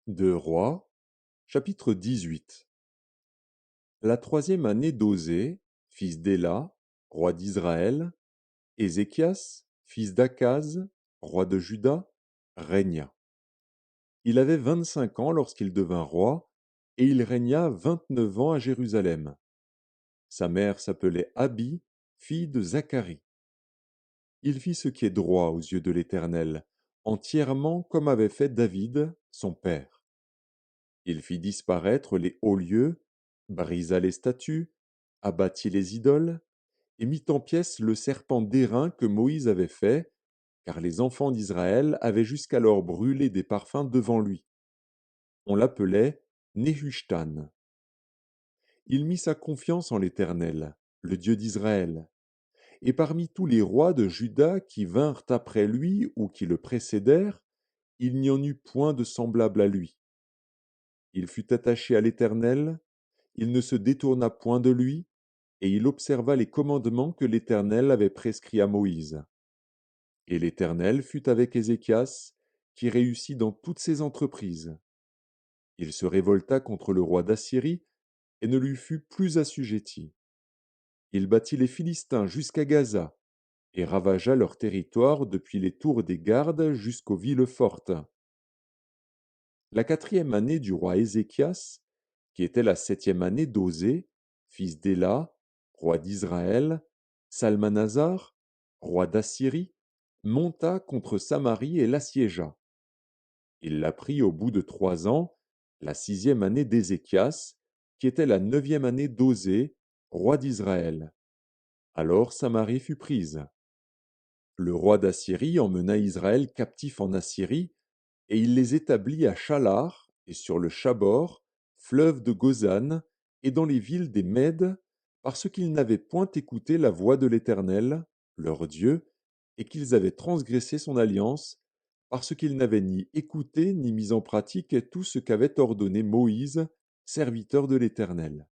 Deux Rois, chapitre 18. La troisième année d'Osée, fils d'Éla, roi d'Israël, Ézéchias, fils d'Akaz, roi de Juda, régna. Il avait 25 ans lorsqu'il devint roi, et il régna 29 ans à Jérusalem. Sa mère s'appelait Abi, fille de Zacharie. Il fit ce qui est droit aux yeux de l'Éternel, entièrement comme avait fait David, son père. Il fit disparaître les hauts lieux, brisa les statues, abattit les idoles, et mit en pièces le serpent d'airain que Moïse avait fait, car les enfants d'Israël avaient jusqu'alors brûlé des parfums devant lui. On l'appelait Nehushtan. Il mit sa confiance en l'Éternel, le Dieu d'Israël, et parmi tous les rois de Juda qui vinrent après lui ou qui le précédèrent, il n'y en eut point de semblable à lui. Il fut attaché à l'Éternel, il ne se détourna point de lui, et il observa les commandements que l'Éternel avait prescrits à Moïse. Et l'Éternel fut avec Ézéchias, qui réussit dans toutes ses entreprises. Il se révolta contre le roi d'Assyrie, et ne lui fut plus assujetti. Il battit les Philistins jusqu'à Gaza, et ravagea leur territoire depuis les tours des gardes jusqu'aux villes fortes. La quatrième année du roi Ézéchias, qui était la septième année d'Osée, fils d'Éla, roi d'Israël, Salmanasar, roi d'Assyrie, monta contre Samarie et l'assiégea. Il la prit au bout de 3 ans, la sixième année d'Ézéchias, qui était la neuvième année d'Osée, roi d'Israël. Alors Samarie fut prise. Le roi d'Assyrie emmena Israël captif en Assyrie, et il les établit à Chalar et sur le Chabor, fleuve de Gozan, et dans les villes des Mèdes, parce qu'ils n'avaient point écouté la voix de l'Éternel, leur Dieu, et qu'ils avaient transgressé son alliance, parce qu'ils n'avaient ni écouté ni mis en pratique tout ce qu'avait ordonné Moïse, serviteur de l'Éternel.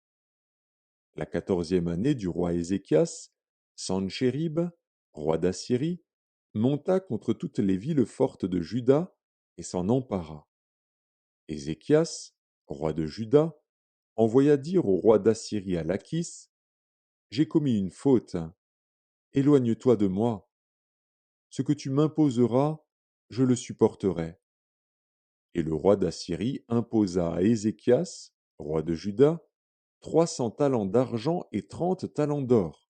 La quatorzième année du roi Ézéchias, Sanchérib, roi d'Assyrie, monta contre toutes les villes fortes de Juda et s'en empara. Ézéchias, roi de Juda, envoya dire au roi d'Assyrie à Lachis: J'ai commis une faute, éloigne-toi de moi. Ce que tu m'imposeras, je le supporterai. Et le roi d'Assyrie imposa à Ézéchias, roi de Juda, 300 talents d'argent et 30 talents d'or.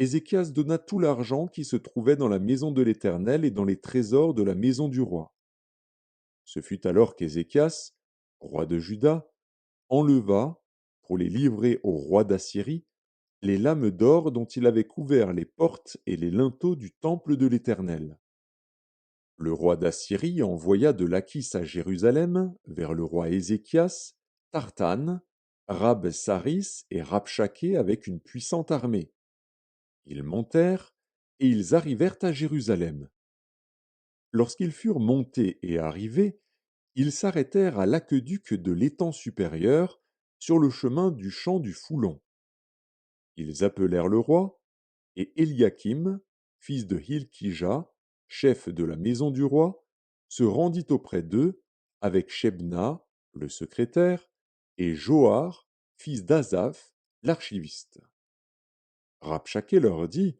Ézéchias donna tout l'argent qui se trouvait dans la maison de l'Éternel et dans les trésors de la maison du roi. Ce fut alors qu'Ézéchias, roi de Juda, enleva, pour les livrer au roi d'Assyrie, les lames d'or dont il avait couvert les portes et les linteaux du temple de l'Éternel. Le roi d'Assyrie envoya de Lachis à Jérusalem, vers le roi Ézéchias, Tartan, Rab-Saris et Rabshaké avec une puissante armée. Ils montèrent, et ils arrivèrent à Jérusalem. Lorsqu'ils furent montés et arrivés, ils s'arrêtèrent à l'aqueduc de l'étang supérieur, sur le chemin du champ du Foulon. Ils appelèrent le roi, et Éliakim, fils de Hilkija, chef de la maison du roi, se rendit auprès d'eux, avec Shebna, le secrétaire, et Joar, fils d'Azaph, l'archiviste. Rabshakeh leur dit: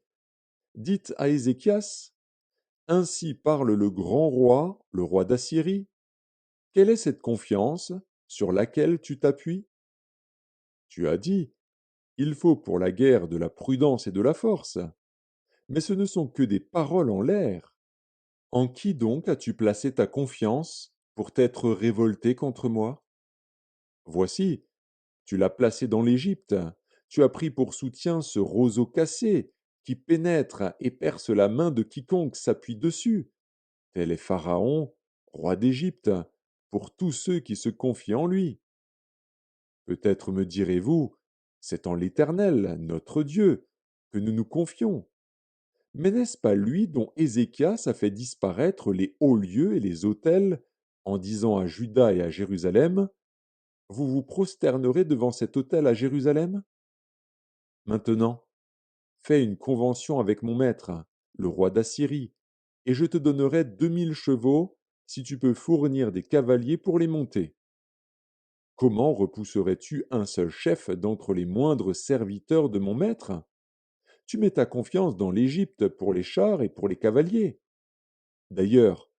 Dites à Ézéchias: Ainsi parle le grand roi, le roi d'Assyrie. Quelle est cette confiance sur laquelle tu t'appuies? Tu as dit: Il faut pour la guerre de la prudence et de la force. Mais ce ne sont que des paroles en l'air. En qui donc as-tu placé ta confiance pour t'être révolté contre moi? Voici, tu l'as placé dans l'Égypte. Tu as pris pour soutien ce roseau cassé qui pénètre et perce la main de quiconque s'appuie dessus. Tel est Pharaon, roi d'Égypte, pour tous ceux qui se confient en lui. Peut-être me direz-vous: C'est en l'Éternel, notre Dieu, que nous nous confions. Mais n'est-ce pas lui dont Ézéchias a fait disparaître les hauts lieux et les autels, en disant à Juda et à Jérusalem: Vous vous prosternerez devant cet autel à Jérusalem? Maintenant, fais une convention avec mon maître, le roi d'Assyrie, et je te donnerai 2000 chevaux, si tu peux fournir des cavaliers pour les monter. Comment repousserais-tu un seul chef d'entre les moindres serviteurs de mon maître? Tu mets ta confiance dans l'Égypte pour les chars et pour les cavaliers. D'ailleurs,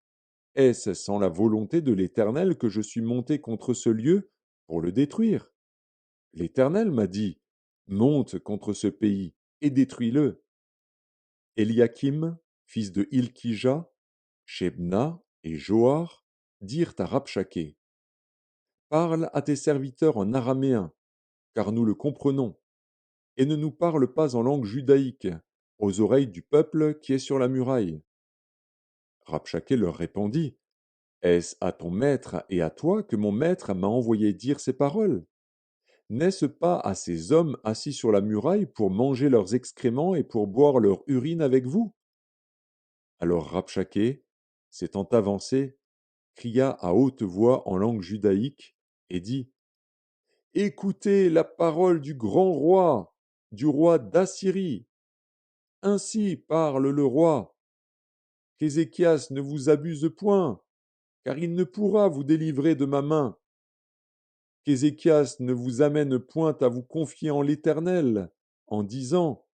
est-ce sans la volonté de l'Éternel que je suis monté contre ce lieu pour le détruire? L'Éternel m'a dit, monte contre ce pays et détruis-le. Eliakim, fils de Hilkija, Shebna et Joar dirent à Rabshakeh, parle à tes serviteurs en araméen, car nous le comprenons, et ne nous parle pas en langue judaïque, aux oreilles du peuple qui est sur la muraille. Rabshakeh leur répondit, est-ce à ton maître et à toi que mon maître m'a envoyé dire ces paroles? N'est-ce pas à ces hommes assis sur la muraille pour manger leurs excréments et pour boire leur urine avec vous? Alors Rabshakeh, s'étant avancé, cria à haute voix en langue judaïque et dit, écoutez la parole du grand roi, du roi d'Assyrie. Ainsi parle le roi. Qu'Ézéchias ne vous abuse point, car il ne pourra vous délivrer de ma main. Qu'Ézéchias ne vous amène point à vous confier en l'Éternel, en disant,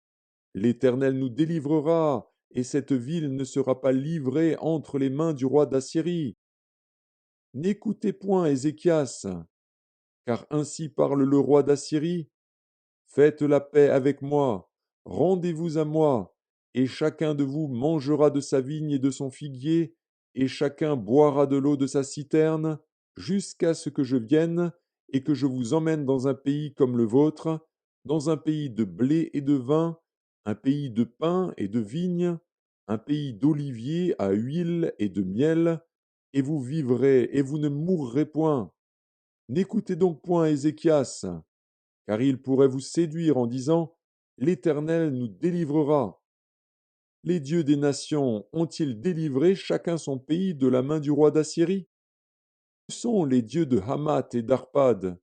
l'Éternel nous délivrera, et cette ville ne sera pas livrée entre les mains du roi d'Assyrie. N'écoutez point Ézéchias, car ainsi parle le roi d'Assyrie. Faites la paix avec moi, rendez-vous à moi, et chacun de vous mangera de sa vigne et de son figuier, et chacun boira de l'eau de sa citerne, jusqu'à ce que je vienne et que je vous emmène dans un pays comme le vôtre, dans un pays de blé et de vin, un pays de pain et de vigne, un pays d'oliviers à huile et de miel, et vous vivrez et vous ne mourrez point. N'écoutez donc point Ézéchias, car il pourrait vous séduire en disant, l'Éternel nous délivrera. Les dieux des nations ont-ils délivré chacun son pays de la main du roi d'Assyrie? Où sont les dieux de Hamath et d'Arpad?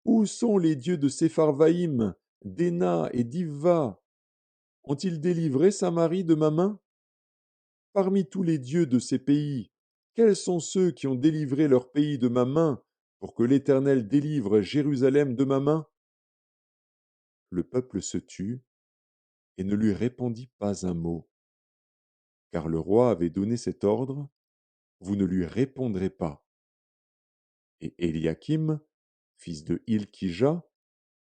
Où sont les dieux de Sepharvaïm, d'Ena et d'Ivva? Ont-ils délivré Samarie de ma main? Parmi tous les dieux de ces pays, quels sont ceux qui ont délivré leur pays de ma main pour que l'Éternel délivre Jérusalem de ma main? Le peuple se tut et ne lui répondit pas un mot, car le roi avait donné cet ordre, vous ne lui répondrez pas. Et Eliakim, fils de Hilkija,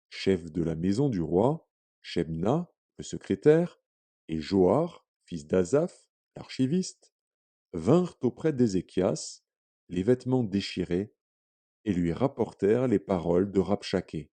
chef de la maison du roi, Shebna, le secrétaire, et Joar, fils d'Azaph, l'archiviste, vinrent auprès d'Ézéchias, les vêtements déchirés, et lui rapportèrent les paroles de Rabshakeh.